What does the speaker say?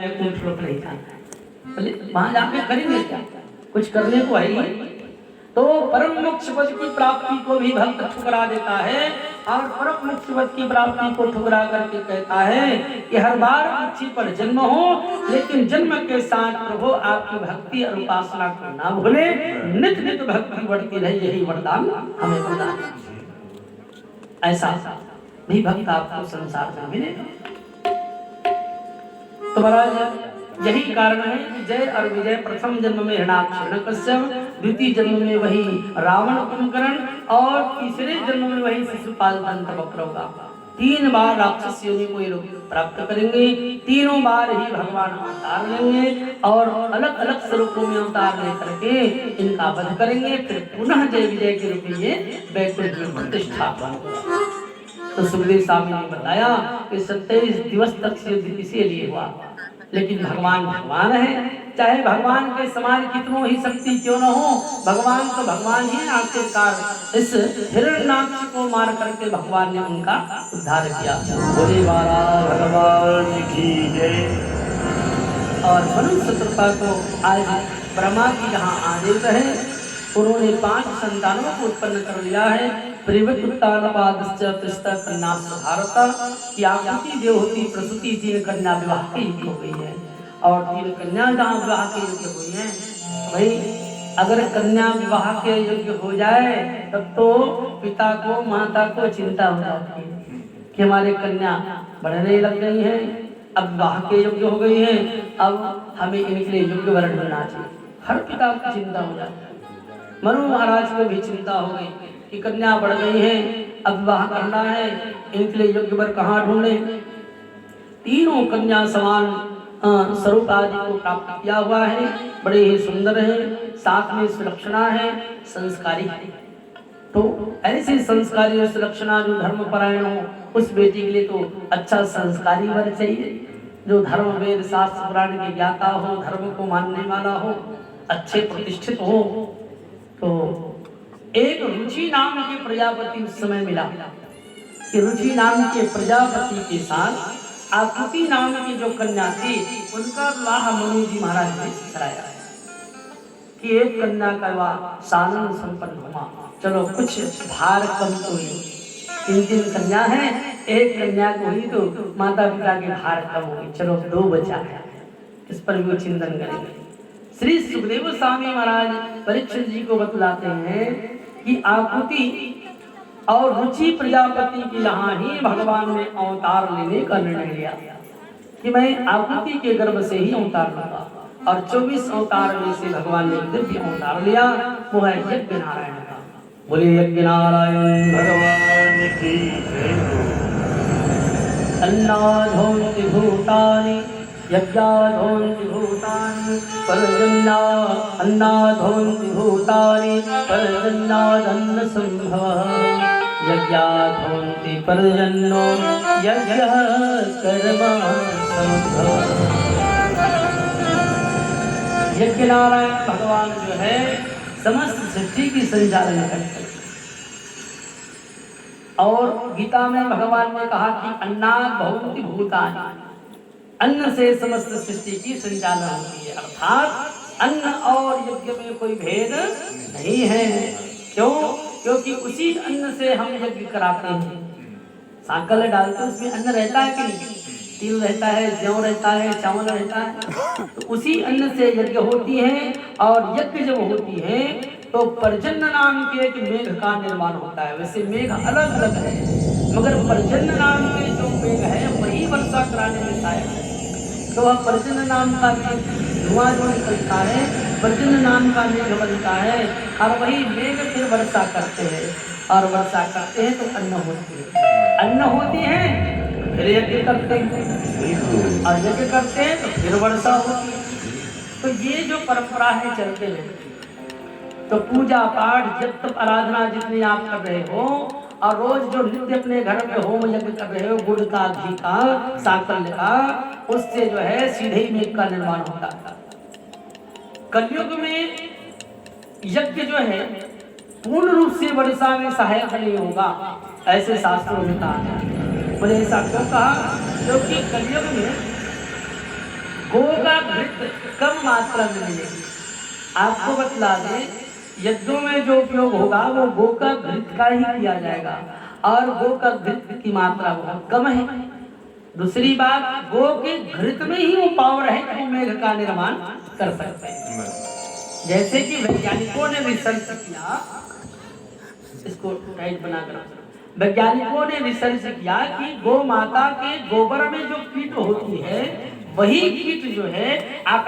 वैकुंठ लोक नहीं जाना है। बोले वहां जाके करेंगे क्या, कुछ करने को है ही। तो परम मोक्ष पद की प्राप्ति को भी भक्त ठुकरा देता है और परम मोक्ष पद की प्राप्ति को ठुकरा करके कहता है कि हर बार पृथ्वी पर जन्म हो, लेकिन जन्म के साथ प्रभु आपकी भक्ति और उपासना को ना भूले, नित्य नित्य भक्ति बढ़ती रहे, यही वरदान हमें प्रदान। ऐसा भी भक्त आपको संसार में मिलेगा। तो महाराज यही कारण है कि जय और विजय प्रथम जन्म में हिरण्याक्ष, द्वितीय जन्म में वही रावण कुंभकर्ण और तीसरे जन्म में वही शिशुपाल दंतवक्र होगा। 3 बार राक्षस योनि को ये लोग प्राप्त करेंगे, तीनों बार ही भगवान अवतार लेंगे और अलग अलग स्वरूपों में अवतार लेकर के इनका वध करेंगे, फिर पुनः जय विजय के रूप में ये वैकुंठ में प्रतिष्ठापन होगा। तो सुखदेव स्वामी ने बताया कि 27 दिवस तक युद्ध इसीलिए हुआ, लेकिन भगवान भगवान है, चाहे भगवान के समान कितनों ही शक्ति क्यों न हो, भगवान तो भगवान ही। आखिरकार इस हिरण्याक्ष को मार करके भगवान ने उनका उद्धार किया। बोले बाला भगवान की जय। और मनुष्य कृपा को आज ब्रह्मा की जहाँ आदेश है, उन्होंने 5 संतानों को उत्पन्न कर लिया है। आकृति देवहूति प्रसूति 3 कन्या विवाह के युग हो गई है और 3 कन्या जहाँ विवाह के योग्य हुई है। भाई अगर कन्या विवाह के योग्य हो जाए तब तो पिता को माता को चिंता हो जाती है कि हमारे कन्या बढ़ने लग गई है, अब विवाह के योग्य हो गई है, अब हमें इनके लिए योग्य वर ढूंढना चाहिए। हर पिता को चिंता हो जाती है। मनु महाराज को भी चिंता हो गई कि कन्या बढ़ गई है, अब विवाह करना है, इनके लिए योग्य वर कहाँ ढूंढे। तीनों कन्या समान स्वरूप आदि को प्राप्त किया हुआ है, बड़े ही सुंदर है, साथ में सुलक्षणा है, संस्कारी है। तो ऐसे संस्कारी और सुलक्षणा जो धर्मपरायण हो, उस बेटी के लिए तो अच्छा संस्कारी वर चाहिए, जो धर्म वेद शास्त्र पुराण के ज्ञाता हो, धर्म को मानने वाला हो, अच्छे प्रतिष्ठित हो। तो एक रुचि नाम के प्रजापति उस समय मिला कि रुचि नाम के प्रजापति के साथ आकृति नाम की जो कन्या थी, उनका विवाह मनु जी महाराज ने कराया कि एक कन्या का विवाह सानंद संपन्न हुआ। चलो कुछ भार कम तो हुई, 3 कन्या है, एक कन्या को हुई तो माता पिता के भार कम हो गई, चलो 2 बचा है, इस पर भी चिंतन करेंगे। श्री सुखदेव स्वामी महाराज परीक्षित जी को बतलाते हैं कि आकृति और रुचि प्रजापति की यहाँ ही भगवान ने अवतार लेने का निर्णय लिया कि मैं आकृति के गर्भ से ही अवतार लूंगा। और 24 अवतार में से भगवान ने दिव्य अवतार लिया, वो है यज्ञ नारायण का। बोले यज्ञ नारायण भगवान की जय। अन्नाधोन्ति भूतानि यज्ञाधोन्ति भूतानि पर्जन्या, अन्नाधोन्ति भूतानि पर्जन्यादन्न संभवः, यज्ञाधोन्ति पर्जन्यो यज्ञः कर्म संभवः। यज्ञ नारायण भगवान जो है समस्त सृष्टि की संचालन करते हैं। और गीता में भगवान ने कहा कि अन्नात् भवन्ति भूतानि, अन्न से समस्त सृष्टि की संचालन होती है, अर्थात अन्न और यज्ञ में कोई भेद नहीं है। क्यों? क्योंकि उसी अन्न से हम यज्ञ कराते हैं। सांकल डालते उसमें अन्न रहता है कि नहीं, तिल रहता है, जौ रहता है, चावल रहता है, तो उसी अन्न से यज्ञ होती है। और यज्ञ जब होती है तो पर्जन्य नाम के एक मेघ का निर्माण होता है। वैसे मेघ अलग अलग है, मगर पर्जन्य नाम के जो मेघ है वही वर्षा कराने में सहायक है। तो वह पर्जन्य नाम का धुआं जो निकलता है, पर्जन्य नाम का मेघ बनता है, और वही मेघ फिर वर्षा करते हैं, और वर्षा करते हैं तो अन्न होती है, अन्न होती है फिर यज्ञ करते हैं, और यज्ञ करते हैं तो फिर वर्षा होती है। तो ये जो परंपरा है चलते हैं। तो पूजा पाठ जब तक आराधना जितनी आप कर रहे हो, और रोज जो नित्य अपने घर में होम यज्ञ कर रहे हो, गुड़ का, घी का, साकल का, उससे जो है सीधे ही मेघ का निर्माण होता है। कलयुग में यज्ञ जो है पूर्ण रूप से वर्षा में सहायक नहीं होगा, ऐसे शास्त्रों में कहा है। बोले ऐसा क्यों कहा? क्योंकि कलयुग में घृत कम मात्रा में मिलेगी। आपको बतला दें, यज्ञों में जो उपयोग होगा वो गो का घृत का ही किया जाएगा और गो का घृत की मात्रा बहुत कम है। दूसरी बात, गो के घृत में ही वो पावर है कि वो मेघ का निर्माण कर सकते हैं। जैसे कि वैज्ञानिकों ने रिसर्च किया, इसको टाइट बनाकर, वैज्ञानिकों ने रिसर्च किया कि गो माता के गोबर में जो कीट होती है वही कीट जो है आकाश